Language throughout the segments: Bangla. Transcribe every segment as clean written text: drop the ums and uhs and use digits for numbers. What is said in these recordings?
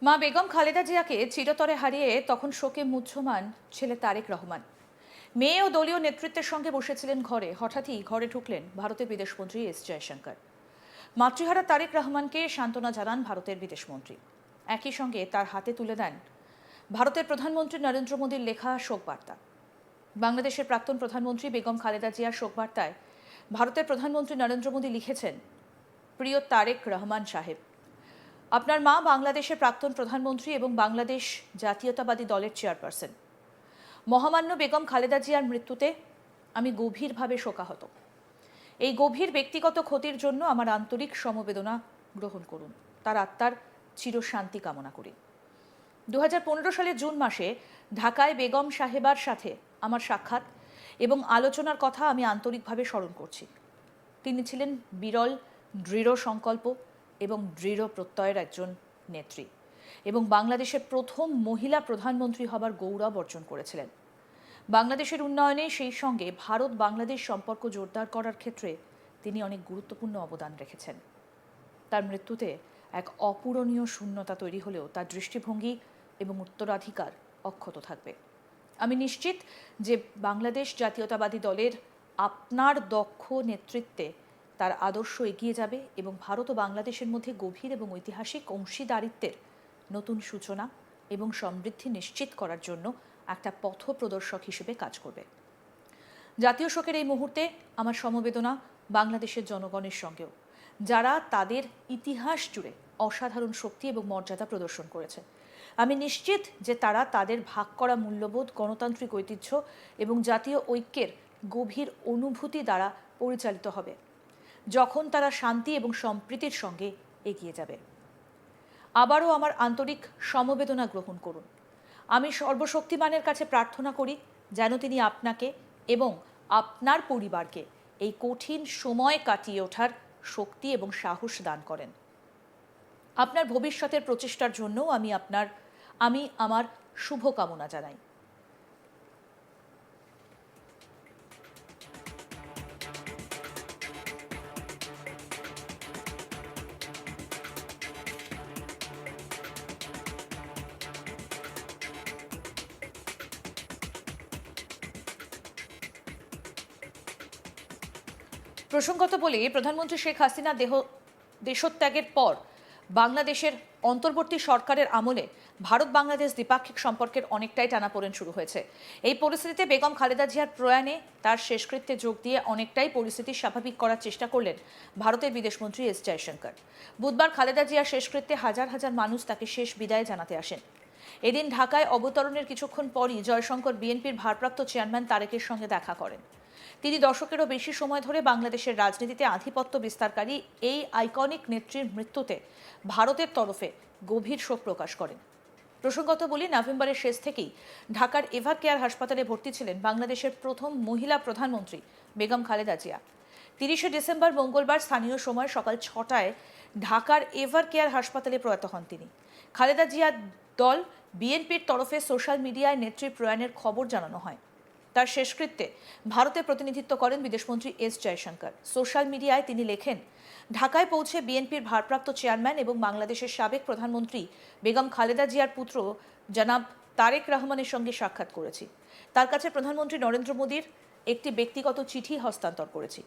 মা বেগম খালেদা জিয়াকে চিরতরে হারিয়ে তখন শোকে মুহ্যমান ছেলে তারেক রহমান। মেয়ে ও দলীয় নেতৃত্বের সঙ্গে বসেছিলেন ঘরে, হঠাৎই ঘরে ঢুকলেন ভারতের বিদেশমন্ত্রী এস জয়শঙ্কর। মাতৃহারা তারেক রহমানকে সান্ত্বনা জানান ভারতের বিদেশমন্ত্রী। একই সঙ্গে তার হাতে তুলে দেন ভারতের প্রধানমন্ত্রী নরেন্দ্র মোদীর লেখা শোকবার্তা। বাংলাদেশের প্রাক্তন প্রধানমন্ত্রী বেগম খালেদা জিয়ার শোকবার্তায় ভারতের প্রধানমন্ত্রী নরেন্দ্র মোদী লিখেছেন, প্রিয় তারেক রহমান সাহেব, আপনার মা বাংলাদেশের প্রাক্তন প্রধানমন্ত্রী এবং বাংলাদেশ জাতীয়তাবাদী দলের চেয়ারপারসন মহামান্য বেগম খালেদা জিয়ার মৃত্যুতে আমি গভীরভাবে শোকাহত। এই গভীর ব্যক্তিগত ক্ষতির জন্য আমার আন্তরিক সমবেদনা গ্রহণ করুন। তার আত্মার চিরশান্তি কামনা করি। 2015 সালের জুন মাসে ঢাকায় বেগম সাহেবার সাথে আমার সাক্ষাৎ এবং আলোচনার কথা আমি আন্তরিকভাবে স্মরণ করছি। তিনি ছিলেন বিরল, দৃঢ় সংকল্প এবং দৃঢ় প্রত্যয়ের একজন নেত্রী এবং বাংলাদেশের প্রথম মহিলা প্রধানমন্ত্রী হবার গৌরব অর্জন করেছিলেন। বাংলাদেশের উন্নয়নে সেই সঙ্গে ভারত বাংলাদেশ সম্পর্ক জোরদার করার ক্ষেত্রে তিনি অনেক গুরুত্বপূর্ণ অবদান রেখেছেন। তার মৃত্যুতে এক অপূরণীয় শূন্যতা তৈরি হলেও তার দৃষ্টিভঙ্গি এবং উত্তরাধিকার অক্ষত থাকবে। আমি নিশ্চিত যে বাংলাদেশ জাতীয়তাবাদী দলের আপনার দক্ষ নেতৃত্বে তার আদর্শ এগিয়ে যাবে এবং ভারত ও বাংলাদেশের মধ্যে গভীর এবং ঐতিহাসিক অংশীদারিত্বের নতুন সূচনা এবং সমৃদ্ধি নিশ্চিত করার জন্য একটা পথপ্রদর্শক হিসেবে কাজ করবে। জাতীয় শোকের এই মুহূর্তে আমার সমবেদনা বাংলাদেশের জনগণের সঙ্গেও, যারা তাদের ইতিহাস জুড়ে অসাধারণ শক্তি এবং মর্যাদা প্রদর্শন করেছে। আমি নিশ্চিত যে তারা তাদের ভাগ করা মূল্যবোধ, গণতান্ত্রিক ঐতিহ্য এবং জাতীয় ঐক্যের গভীর অনুভূতি দ্বারা পরিচালিত হবে যখন তারা শান্তি এবং সম্প্রীতির সঙ্গে এগিয়ে যাবে। আবারও আমার আন্তরিক সমবেদনা গ্রহণ করুন। আমি সর্বশক্তিমানের কাছে প্রার্থনা করি যেন তিনি আপনাকে এবং আপনার পরিবারকে এই কঠিন সময় কাটিয়ে ওঠার শক্তি এবং সাহস দান করেন। আপনার ভবিষ্যতের প্রচেষ্টার জন্য আমি আমার শুভকামনা জানাই। প্রসঙ্গত বলে প্রধানমন্ত্রী শেখ হাসিনা দেশত্যাগের পর বাংলাদেশের অন্তর্বর্তী সরকারের আমলে ভারত বাংলাদেশ দ্বিপাক্ষিক সম্পর্কের অনেকটাই টানাপোড়েন শুরু হয়েছে। এই পরিস্থিতিতে বেগম খালেদা জিয়ার প্রয়াণে তার শেষকৃত্যে যোগ দিয়ে অনেকটাই পরিস্থিতি স্বাভাবিক করার চেষ্টা করলেন ভারতের বিদেশমন্ত্রী এস জয়শঙ্কর। বুধবার খালেদা জিয়ার শেষকৃত্যে হাজার হাজার মানুষ তাকে শেষ বিদায় জানাতে আসেন। এদিন ঢাকায় অবতরণের কিছুক্ষণ পরই জয়শঙ্কর বিএনপির ভারপ্রাপ্ত চেয়ারম্যান তারেকের সঙ্গে দেখা করেন। তিনি দশকেরও বেশি সময় ধরে বাংলাদেশের রাজনীতিতে আধিপত্য বিস্তারকারী এই আইকনিক নেত্রীর মৃত্যুতে ভারতের তরফে গভীর শোক প্রকাশ করেন। প্রসঙ্গত বলি, নভেম্বরের শেষ থেকেই ঢাকার এভার কেয়ার হাসপাতালে ভর্তি ছিলেন বাংলাদেশের প্রথম মহিলা প্রধানমন্ত্রী বেগম খালেদা জিয়া। 30শে ডিসেম্বর মঙ্গলবার স্থানীয় সময় সকাল 6টায় ঢাকার এভার কেয়ার হাসপাতালে প্রয়াত হন তিনি। খালেদা জিয়ার দল বিএনপির তরফে সোশ্যাল মিডিয়ায় নেত্রীর প্রয়াণের খবর জানানো হয়। তার শেষকৃত্যে ভারতে প্রতিনিধিত্ব করেন বিদেশমন্ত্রী এস জয়শঙ্কর। সোশ্যাল মিডিয়ায় তিনি লেখেন, ঢাকায় পৌঁছে বিএনপির ভারপ্রাপ্ত চেয়ারম্যান এবং বাংলাদেশের সাবেক প্রধানমন্ত্রী বেগম খালেদা জিয়ার পুত্র জনাব তারেক রহমানের সঙ্গে সাক্ষাৎ করেছি। তার কাছে প্রধানমন্ত্রী নরেন্দ্র মোদীর একটি ব্যক্তিগত চিঠি হস্তান্তর করেছি।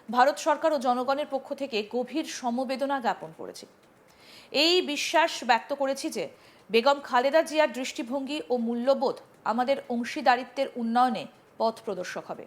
ভারত সরকার ও জনগণের পক্ষ থেকে গভীর সমবেদনা জ্ঞাপন করেছি। এই বিশ্বাস ব্যক্ত করেছি যে বেগম খালেদা জিয়ার দৃষ্টিভঙ্গি ও মূল্যবোধ আমাদের অংশীদারিত্বের উন্নয়নে পথ প্রদর্শক হবে।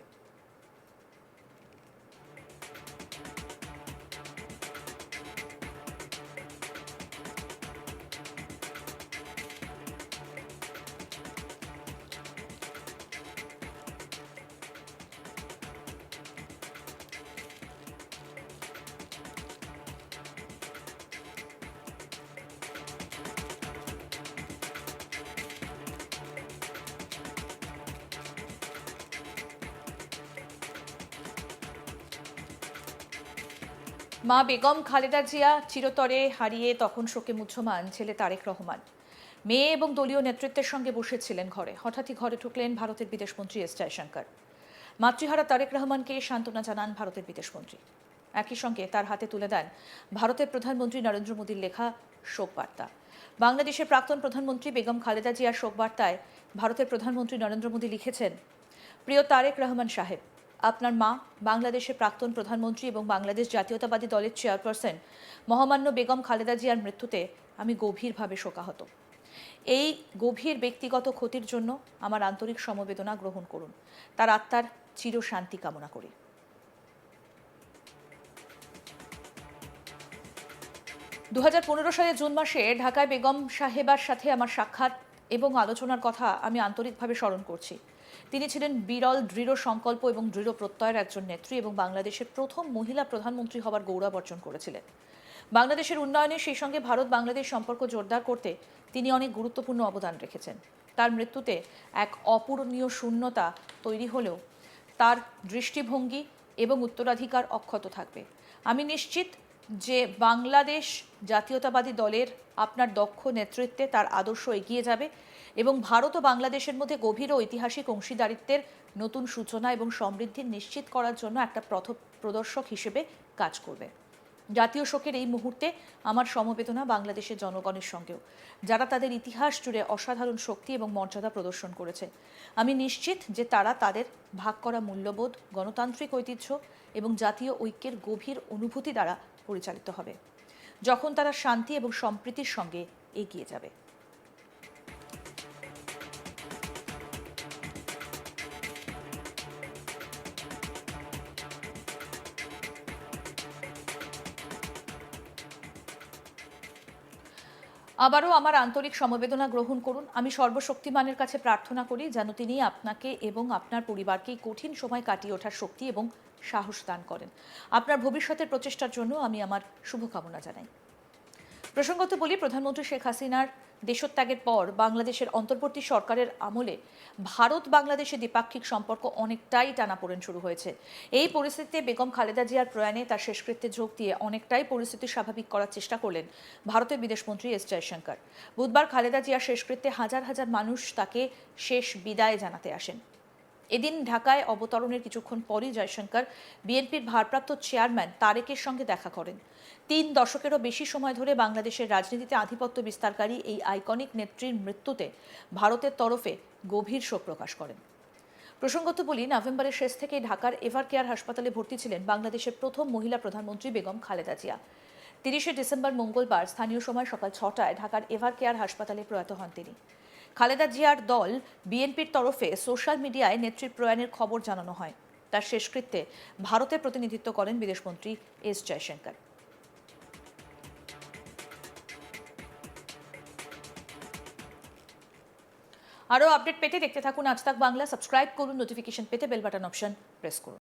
মা বেগম খালেদা জিয়া চিরতরে হারিয়ে তখন শোকে মুহ্যমান ছেলে তারেক রহমান। মেয়ে এবং দলীয় নেতৃত্বের সঙ্গে বসেছিলেন ঘরে, হঠাৎই ঘরে ঢুকলেন ভারতের বিদেশমন্ত্রী এস জয়শঙ্কর। মাতৃহারা তারেক রহমানকে সান্ত্বনা জানান ভারতের বিদেশমন্ত্রী। একই সঙ্গে তার হাতে তুলে দেন ভারতের প্রধানমন্ত্রী নরেন্দ্র মোদীর লেখা শোকবার্তা। বাংলাদেশের প্রাক্তন প্রধানমন্ত্রী বেগম খালেদা জিয়ার শোকবার্তায় ভারতের প্রধানমন্ত্রী নরেন্দ্র মোদী লিখেছেন, প্রিয় তারেক রহমান সাহেব, আপনার মা বাংলাদেশের প্রাক্তন প্রধানমন্ত্রী এবং বাংলাদেশ জাতীয়তাবাদী দলের চেয়ারপারসন মহামান্য বেগম খালেদা জিয়ার মৃত্যুতে আমি গভীরভাবে শোকাহত। এই গভীর ব্যক্তিগত ক্ষতির জন্য আমার আন্তরিক সমবেদনা গ্রহণ করুন। তার আত্মার চিরশান্তি কামনা করি। 2015 সালের জুন মাসে ঢাকায় বেগম সাহেবার সাথে আমার সাক্ষাৎ এবং আলোচনার কথা আমি আন্তরিকভাবে স্মরণ করছি। তিনি ছিলেন বিরল দৃঢ় সংকল্প এবং দৃঢ় প্রত্যয়ের একজন নেত্রী এবং বাংলাদেশের প্রথম মহিলা প্রধানমন্ত্রী হওয়ার গৌরব অর্জন করেছিলেন। বাংলাদেশের উন্নয়নে সেই সঙ্গে ভারত বাংলাদেশ সম্পর্ক জোরদার করতে তিনি অনেক গুরুত্বপূর্ণ অবদান রেখেছেন। তার মৃত্যুতে এক অপূরণীয় শূন্যতা তৈরি হলেও তার দৃষ্টিভঙ্গি এবং উত্তরাধিকার অক্ষত থাকবে। আমি নিশ্চিত যে বাংলাদেশ জাতীয়তাবাদী দলের আপনার দক্ষ নেতৃত্বে তার আদর্শ এগিয়ে যাবে এবং ভারত ও বাংলাদেশের মধ্যে গভীর ও ঐতিহাসিক অংশীদারিত্বের নতুন সূচনা এবং সমৃদ্ধি নিশ্চিত করার জন্য একটা পথপ্রদর্শক হিসেবে কাজ করবে। জাতীয় শোকের এই মুহূর্তে আমার সমবেদনা বাংলাদেশের জনগণের সঙ্গেও, যারা তাদের ইতিহাস জুড়ে অসাধারণ শক্তি এবং মর্যাদা প্রদর্শন করেছে। আমি নিশ্চিত যে তারা তাদের ভাগ করা মূল্যবোধ, গণতান্ত্রিক ঐতিহ্য এবং জাতীয় ঐক্যের গভীর অনুভূতি দ্বারা পরিচালিত হবে, যখন তারা শান্তি এবং সম্প্রীতির সঙ্গে এগিয়ে যাবে। আবারও আমার আন্তরিক সমবেদনা গ্রহণ করুন। আমি সর্বশক্তিমানের কাছে প্রার্থনা করি যেন তিনি আপনাকে এবং আপনার পরিবারকে কঠিন সময় কাটিয়ে ওঠার শক্তি এবং সাহস দান করেন। আপনার ভবিষ্যতের প্রচেষ্টার জন্য আমি আমার শুভকামনা জানাই। প্রসঙ্গত বলি, প্রধানমন্ত্রী শেখ হাসিনার দেশত্যাগের পর বাংলাদেশের অন্তর্বর্তী সরকারের আমলে ভারত বাংলাদেশের দ্বিপাক্ষিক সম্পর্ক অনেকটাই টানাপোড়েন শুরু হয়েছে। এই পরিস্থিতিতে বেগম খালেদা জিয়ার প্রয়াণে তার শেষকৃত্যে যোগ দিয়ে অনেকটাই পরিস্থিতি স্বাভাবিক করার চেষ্টা করলেন ভারতের বিদেশমন্ত্রী এস জয়শঙ্কর। বুধবার খালেদা জিয়ার শেষকৃত্যে হাজার হাজার মানুষ তাকে শেষ বিদায় জানাতে আসেন। এদিন ঢাকায় অবতরণের কিছুক্ষণ পরই জয়শঙ্কর বিএনপির ভারপ্রাপ্ত চেয়ারম্যান তারেকের সঙ্গে দেখা করেন। 3 দশকেরও বেশি সময় ধরে বাংলাদেশের রাজনীতিতে আধিপত্য বিস্তারকারী এই আইকনিক নেত্রীর মৃত্যুতে ভারতের তরফে গভীর শোক প্রকাশ করেন। প্রসঙ্গত বলি, নভেম্বরের শেষ থেকে ঢাকার এভার কেয়ার হাসপাতালে ভর্তি ছিলেন বাংলাদেশের প্রথম মহিলা প্রধানমন্ত্রী বেগম খালেদা জিয়া। 30 ডিসেম্বর মঙ্গলবার স্থানীয় সময় সকাল 6টায় ঢাকার এভার কেয়ার হাসপাতালে প্রয়াত হন তিনি। খালেদা জিয়ার দল বিএনপির তরফে সোশ্যাল মিডিয়ায় নেত্রীর প্রয়াণের খবর জানানো হয়। তার শেষকৃত্যে ভারতের প্রতিনিধিত্ব করেন বিদেশমন্ত্রী এস জয়শঙ্কর। আরও আপডেট পেতে দেখতে থাকুন আজ তাক বাংলা। সাবস্ক্রাইব করুন, নোটিফিকেশন পেতে বেল বাটন অপশন প্রেস করুন।